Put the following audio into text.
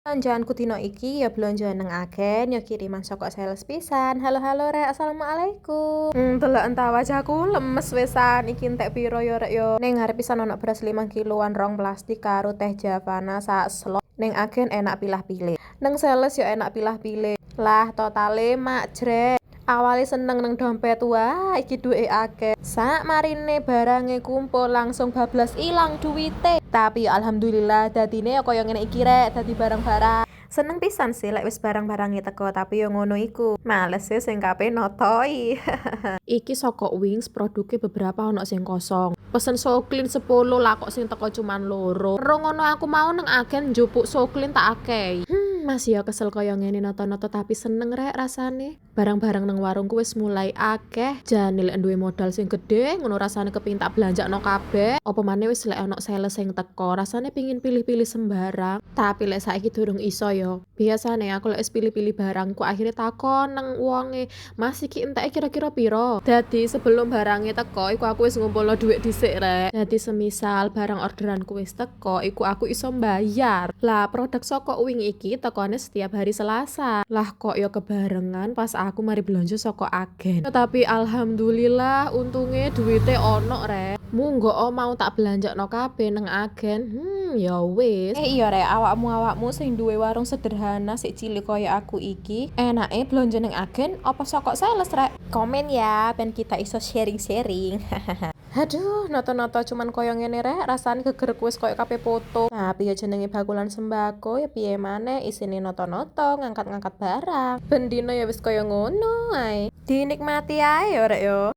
Belanjaanku dino iki ya blonjo nang agen ya kiriman saka sales pisan. Halo rek, assalamualaikum. Delok entah wajahku lemes wisan iki entek piro yo rek yo. Ning ngarep pisan ono beras 5 kiloan rong plastik karo teh Javana sak slot. Ning agen enak pilah-pilih. Nang sales yo enak pilah-pilih. Lah totale mak jrek. Awalnya seneng nang dompet, wah iki duwe akeh. Sak marine barange kumpul langsung bablas ilang duwite. Tapi ya alhamdulillah dadine ya kaya ngene iki rek, dadi barang-barang. Seneng pisan sih lek wis barang-barange teko, tapi yo ngono iku. Males sing kabeh notoi. Iki saka Wings produke beberapa ono sing kosong. Pesen Soklin 10 lah kok sing teko cuman loro. Ero ngono aku mau nang agen njupuk Soklin tak akeh. Masih ya kesel kaya ngene noto-noto tapi seneng rek rasane. Barang-barang nang warungku wis mulai akeh. Jane lek duwe modal sing gede ngono rasane kepengin tak belanjakno kabeh. Apa maneh wis lek ono sales sing teko, rasane pengin pilih-pilih sembarang. Tapi lek saiki durung iso yo. Biasane aku lek wis pilih-pilih barangku akhirnya takon nang wonge, "Mas iki enteke kira-kira piro?" Dadi sebelum barangnya teko iku aku wis ngumpulno dhuwit dhisik rek. Dadi semisal barang orderanku wis teko, iku aku iso mbayar. Lah produk saka Wing iki tekone setiap hari Selasa. Lah kok yo kebarengan pas aku mari belanja saka agen. Tapi alhamdulillah untunge duwite ono rek. Munggo mau tak belanjakno kabeh nang agen. Ya wis. Iya rek, awakmu sing duwe warung sederhana sik cilik kaya aku iki, enake belanja nang agen apa saka sales rek? Komen ya, ben kita iso sharing-sharing. Aduh, noto-noto cuman koyo ngene rek, rasane geger wis koyo kabeh foto. Tapi ya jenenge bakulan sembako ya piye maneh isine noto-noto, ngangkat-ngangkat barang. Ben dino ya wis koyo ngono ae. Dinikmati ae ya rek yo.